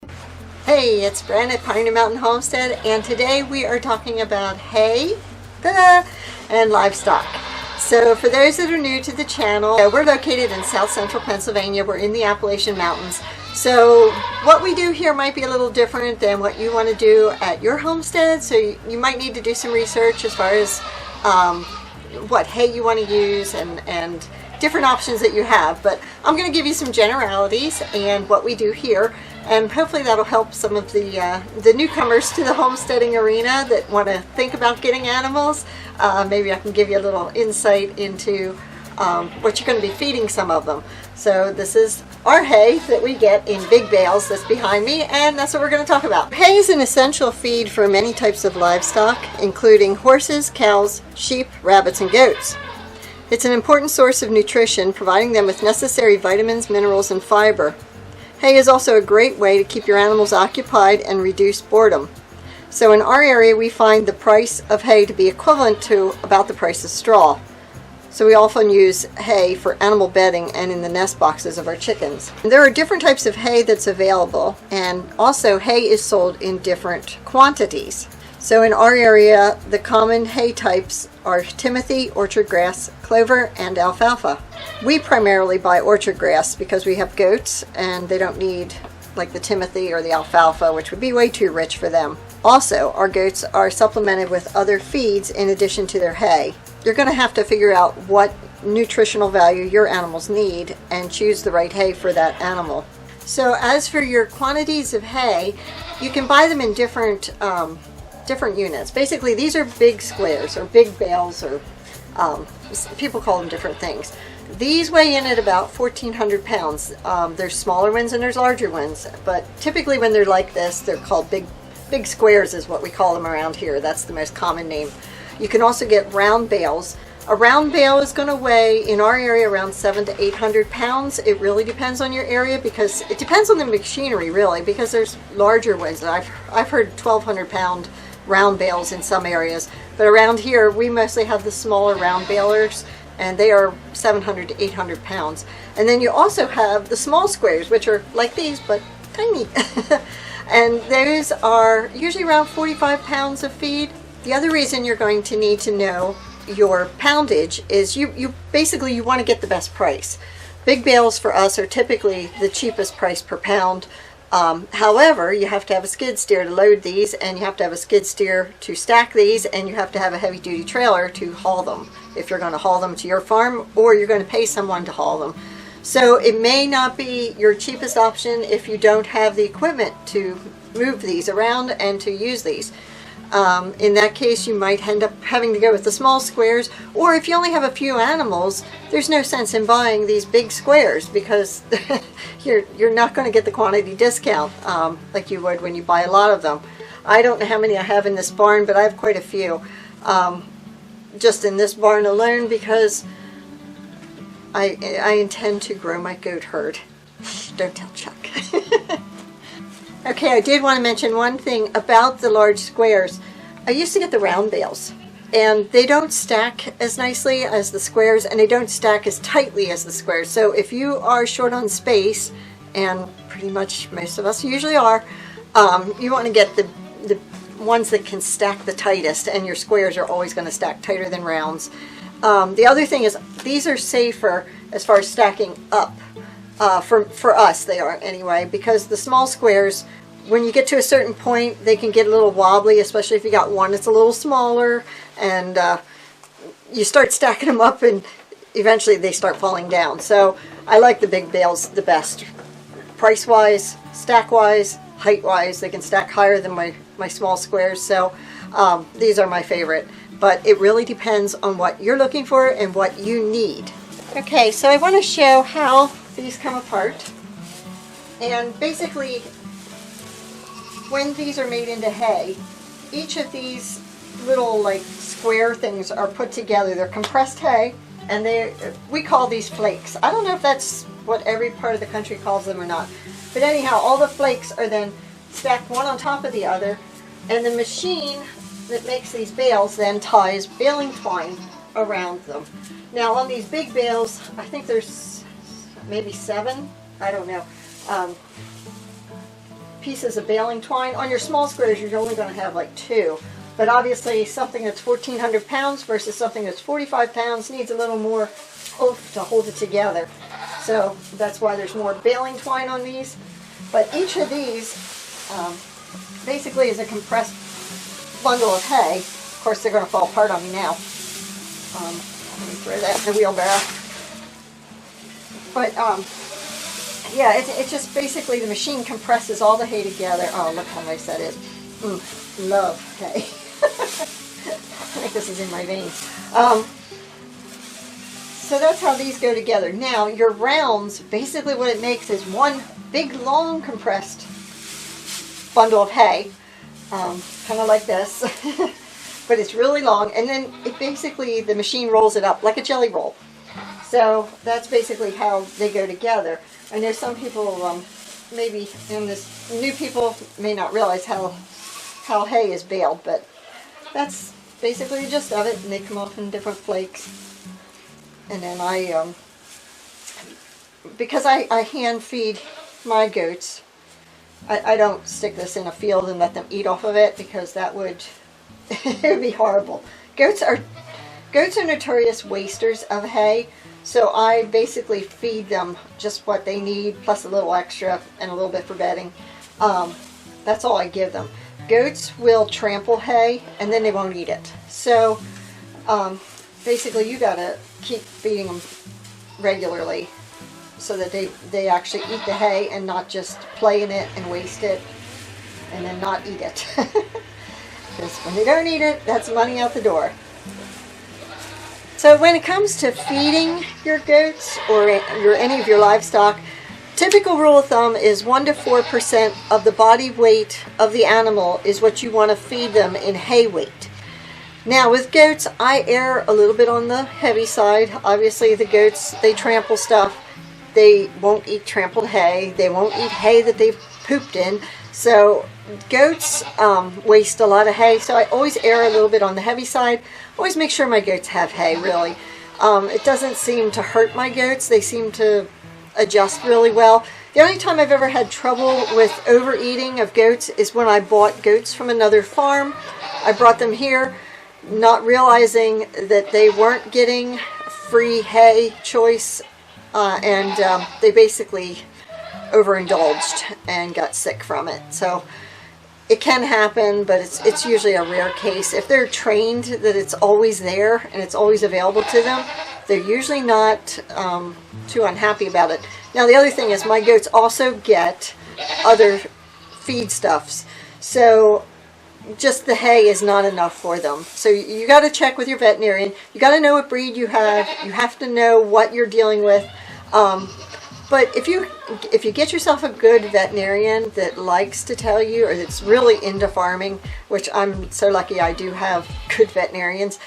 Hey, it's Bren at Pioneer Mountain Homestead, and today we are talking about hay, and livestock. So for those that are new to the channel, we're located in south central Pennsylvania. We're in the Appalachian Mountains. So what we do here might be a little different than what you want to do at your homestead. So you might need to do some research as far as what hay you want to use and different options that you have. But I'm going to give you some generalities and what we do here. And hopefully that'll help some of the newcomers to the homesteading arena that want to think about getting animals. Maybe I can give you a little insight into what you're going to be feeding some of them. So this is our hay that we get in big bales that's behind me, and that's what we're going to talk about. Hay is an essential feed for many types of livestock, including horses, cows, sheep, rabbits, and goats. It's an important source of nutrition, providing them with necessary vitamins, minerals, and fiber. Hay is also a great way to keep your animals occupied and reduce boredom. So in our area we find the price of hay to be equivalent to about the price of straw. So we often use hay for animal bedding and in the nest boxes of our chickens. And there are different types of hay that's available, and also hay is sold in different quantities. So in our area the common hay types are timothy, orchardgrass, clover, and alfalfa. We primarily buy orchardgrass because we have goats and they don't need like the timothy or the alfalfa, which would be way too rich for them. Also, our goats are supplemented with other feeds in addition to their hay. You're going to have to figure out what nutritional value your animals need and choose the right hay for that animal. So as for your quantities of hay, you can buy them in different units. Basically, these are big squares or big bales, or people call them different things. These weigh in at about 1,400 pounds. There's smaller ones and there's larger ones, but typically when they're like this, they're called big squares is what we call them around here. That's the most common name. You can also get round bales. A round bale is going to weigh, in our area, around 700 to 800 pounds. It really depends on your area, because it depends on the machinery, really, because there's larger ones. I've heard 1,200 pound round bales in some areas, but around here we mostly have the smaller round balers, and they are 700 to 800 pounds. And then you also have the small squares, which are like these but tiny. And those are usually around 45 pounds of feed. The other reason you're going to need to know your poundage is you basically want to get the best price. Big bales for us are typically the cheapest price per pound. However, you have to have a skid steer to load these, and you have to have a skid steer to stack these, and you have to have a heavy duty trailer to haul them if you're going to haul them to your farm, or you're going to pay someone to haul them. So it may not be your cheapest option if you don't have the equipment to move these around and to use these. In that case, you might end up having to go with the small squares, or if you only have a few animals, there's no sense in buying these big squares, because you're not going to get the quantity discount like you would when you buy a lot of them. I don't know how many I have in this barn, but I have quite a few just in this barn alone, because I intend to grow my goat herd. Don't tell Chuck. Okay, I did want to mention one thing about the large squares. I used to get the round bales, and they don't stack as nicely as the squares, and they don't stack as tightly as the squares. So if you are short on space, and pretty much most of us usually are, you want to get the ones that can stack the tightest, and your squares are always going to stack tighter than rounds. The other thing is, these are safer as far as stacking up. For us, they are anyway, because the small squares, when you get to a certain point, they can get a little wobbly, especially if you got one that's a little smaller, and you start stacking them up and eventually they start falling down. So I like the big bales the best. Price-wise, stack-wise, height-wise, they can stack higher than my small squares, so these are my favorite. But it really depends on what you're looking for and what you need. Okay, so I want to show how these come apart. And basically, when these are made into hay, each of these little like square things are put together. They're compressed hay, and we call these flakes. I don't know if that's what every part of the country calls them or not, but anyhow, all the flakes are then stacked one on top of the other, and the machine that makes these bales then ties baling twine around them. Now on these big bales, I think there's maybe 7, I don't know, pieces of baling twine. On your small squares, you're only going to have like 2. But obviously, something that's 1,400 pounds versus something that's 45 pounds needs a little more oomph to hold it together. So that's why there's more baling twine on these. But each of these basically is a compressed bundle of hay. Of course, they're going to fall apart on me now. Let me throw that in the wheelbarrow. But yeah, it's just basically the machine compresses all the hay together. Oh, look how nice that is. Love hay. I think this is in my veins. So that's how these go together. Now, your rounds, basically what it makes is one big, long, compressed bundle of hay. Kind of like this. But it's really long. And then it basically, the machine rolls it up like a jelly roll. So that's basically how they go together. I know some people, maybe in this, new people may not realize how hay is baled, but that's basically the gist of it, and they come off in different flakes. And then because I hand feed my goats, I don't stick this in a field and let them eat off of it, because that would, it would be horrible. Goats are notorious wasters of hay, so I basically feed them just what they need, plus a little extra and a little bit for bedding. That's all I give them. Goats will trample hay and then they won't eat it. So basically you gotta keep feeding them regularly so that they actually eat the hay and not just play in it and waste it and then not eat it. Because when they don't eat it, that's money out the door. So when it comes to feeding your goats or any of your livestock, typical rule of thumb is 1 to 4% of the body weight of the animal is what you want to feed them in hay weight. Now with goats, I err a little bit on the heavy side. Obviously the goats, they trample stuff. They won't eat trampled hay. They won't eat hay that they've pooped in. So goats waste a lot of hay, so I always err a little bit on the heavy side. Always make sure my goats have hay, really. It doesn't seem to hurt my goats. They seem to adjust really well. The only time I've ever had trouble with overeating of goats is when I bought goats from another farm. I brought them here, not realizing that they weren't getting free hay choice, and they basically overindulged and got sick from it. So it can happen, but it's usually a rare case. If they're trained that it's always there and it's always available to them, they're usually not too unhappy about it. Now the other thing is my goats also get other feedstuffs, so just the hay is not enough for them. So you got to check with your veterinarian. You got to know what breed you have. You have to know what you're dealing with. But if you get yourself a good veterinarian that likes to tell you, or that's really into farming, which I'm so lucky I do have good veterinarians,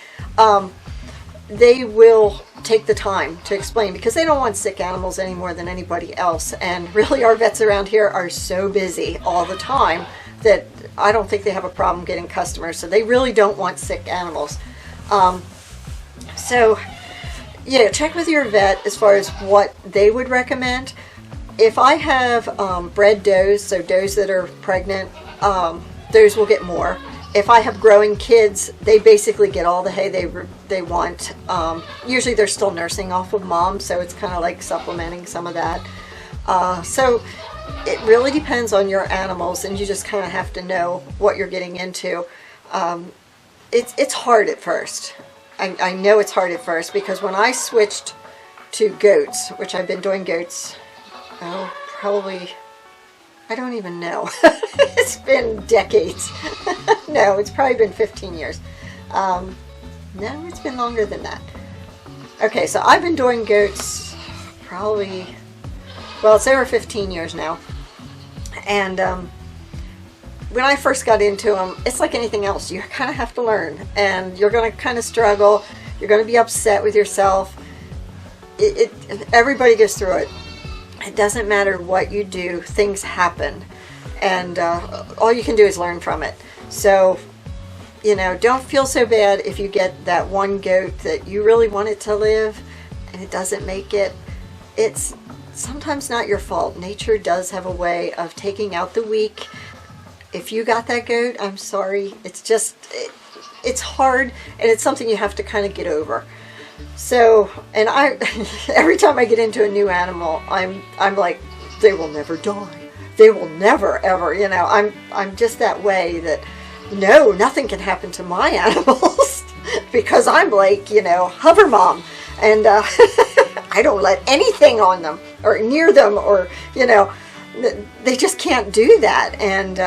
they will take the time to explain, because they don't want sick animals any more than anybody else. And really our vets around here are so busy all the time that I don't think they have a problem getting customers. So they really don't want sick animals. So yeah, check with your vet as far as what they would recommend. If I have bred does, so does that are pregnant, those will get more. If I have growing kids, they basically get all the hay they want. Usually they're still nursing off of mom, so it's kind of like supplementing some of that. So it really depends on your animals, and you just kind of have to know what you're getting into. It's hard at first. I know it's hard at first, because when I switched to goats, which I've been doing goats, probably, I don't even know. It's been decades. No, it's probably been 15 years. No, it's been longer than that. Okay, so I've been doing goats probably, well, it's over 15 years now. And when I first got into them, it's like anything else. You kind of have to learn, and you're going to kind of struggle. You're going to be upset with yourself. Everybody goes through it. It doesn't matter what you do. Things happen, and all you can do is learn from it. So, you know, don't feel so bad if you get that one goat that you really want it to live and it doesn't make it. It's sometimes not your fault. Nature does have a way of taking out the weak. If you got that goat, I'm sorry. It's just, it's hard, and it's something you have to kind of get over. So, and I, every time I get into a new animal, I'm like, they will never die. They will never, ever, you know, I'm just that way that, no, nothing can happen to my animals because I'm like, you know, hover mom, and I don't let anything on them or near them, or, you know, they just can't do that. And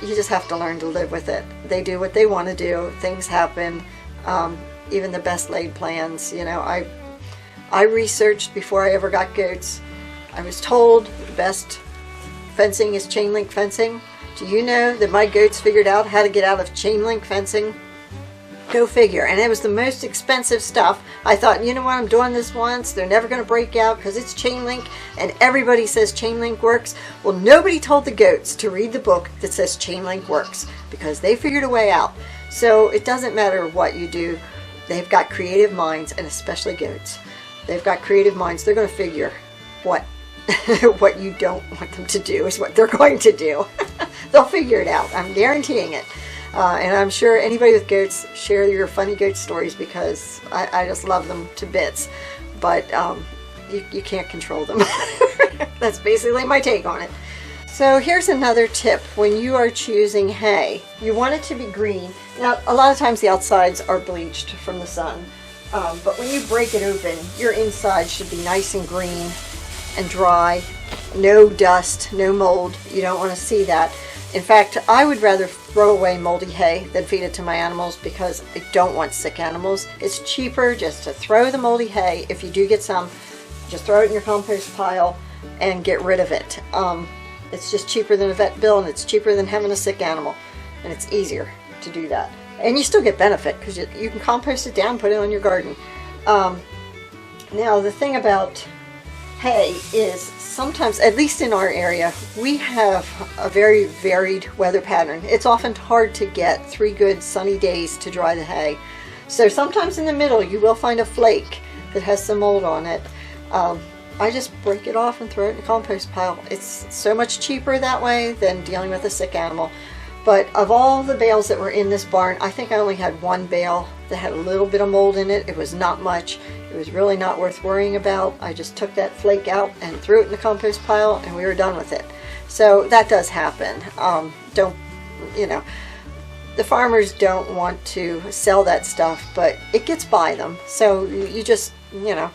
you just have to learn to live with it. They do what they want to do. Things happen. Even the best laid plans, you know, I researched before I ever got goats. I was told the best fencing is chain link fencing. Do you know that my goats figured out how to get out of chain link fencing? Go figure. And it was the most expensive stuff. I thought, you know what, I'm doing this once. They're never going to break out because it's chain link, and everybody says chain link works. Well, nobody told the goats to read the book that says chain link works, because they figured a way out. So it doesn't matter what you do. They've got creative minds, and especially goats. They've got creative minds. They're going to figure what what you don't want them to do is what they're going to do. They'll figure it out. I'm guaranteeing it. And I'm sure anybody with goats, share your funny goat stories, because I just love them to bits. But you can't control them. That's basically my take on it. So here's another tip. When you are choosing hay, you want it to be green. Now, a lot of times the outsides are bleached from the sun. But when you break it open, your inside should be nice and green and dry. No dust, no mold. You don't want to see that. In fact, I would rather throw away moldy hay than feed it to my animals, because I don't want sick animals. It's cheaper just to throw the moldy hay. If you do get some, just throw it in your compost pile and get rid of it. It's just cheaper than a vet bill, and it's cheaper than having a sick animal, and it's easier to do that. And you still get benefit, because you can compost it down, put it on your garden. Now, the thing about hay is, sometimes, at least in our area, we have a very varied weather pattern. It's often hard to get 3 good sunny days to dry the hay. So sometimes in the middle you will find a flake that has some mold on it. I just break it off and throw it in the compost pile. It's so much cheaper that way than dealing with a sick animal. But of all the bales that were in this barn, I think I only had one bale that had a little bit of mold in it. It was not much. It was really not worth worrying about. I just took that flake out and threw it in the compost pile, and we were done with it. So that does happen. Don't, you know, the farmers don't want to sell that stuff, but it gets by them. So you just, you know,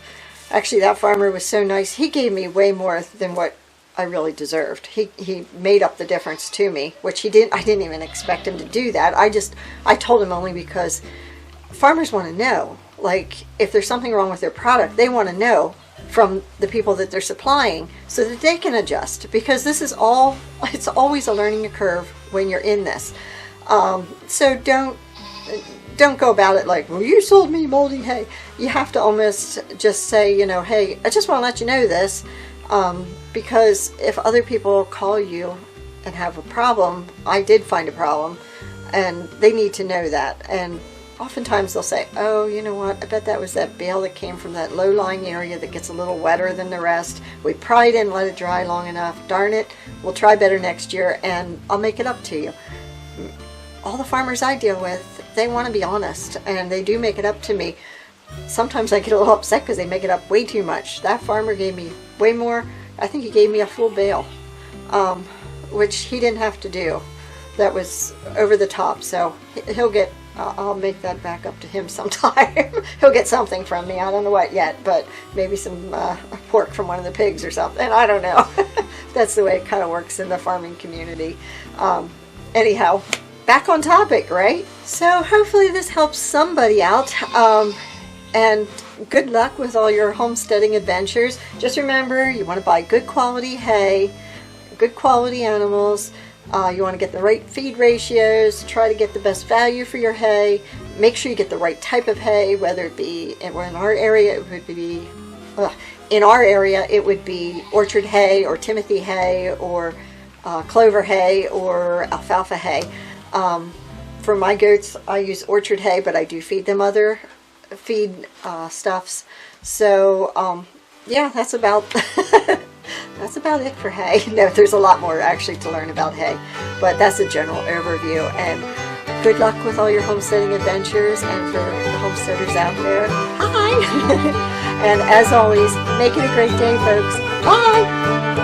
actually that farmer was so nice. He gave me way more than what I really deserved. He made up the difference to me, which he didn't. I didn't even expect him to do that. I told him only because farmers want to know. Like, if there's something wrong with their product, they want to know from the people that they're supplying so that they can adjust, because this is all, it's always a learning curve when you're in this. So don't go about it like, well, you sold me moldy hay. You have to almost just say, you know, hey, I just want to let you know this, because if other people call you and have a problem, I did find a problem, and they need to know that. And oftentimes they'll say, oh, you know what, I bet that was that bale that came from that low-lying area that gets a little wetter than the rest. We probably didn't let it dry long enough. Darn it, we'll try better next year, and I'll make it up to you. All the farmers I deal with, they want to be honest, and they do make it up to me. Sometimes I get a little upset because they make it up way too much. That farmer gave me way more. I think he gave me a full bale, which he didn't have to do. That was over the top, so he'll get, I'll make that back up to him sometime. He'll get something from me. I don't know what yet, but maybe some pork from one of the pigs or something. I don't know. That's the way it kind of works in the farming community. Anyhow, back on topic, right? So hopefully this helps somebody out. And good luck with all your homesteading adventures. Just remember, you want to buy good quality hay, good quality animals. You want to get the right feed ratios, try to get the best value for your hay. Make sure you get the right type of hay, whether it be, in our area it would be, orchard hay or Timothy hay or clover hay or alfalfa hay. For my goats I use orchard hay, but I do feed them other feed stuffs. So yeah, that's about that's about it for hay. No, there's a lot more actually to learn about hay, but that's a general overview. And good luck with all your homesteading adventures, and for the homesteaders out there, hi! And as always, make it a great day, folks. Bye!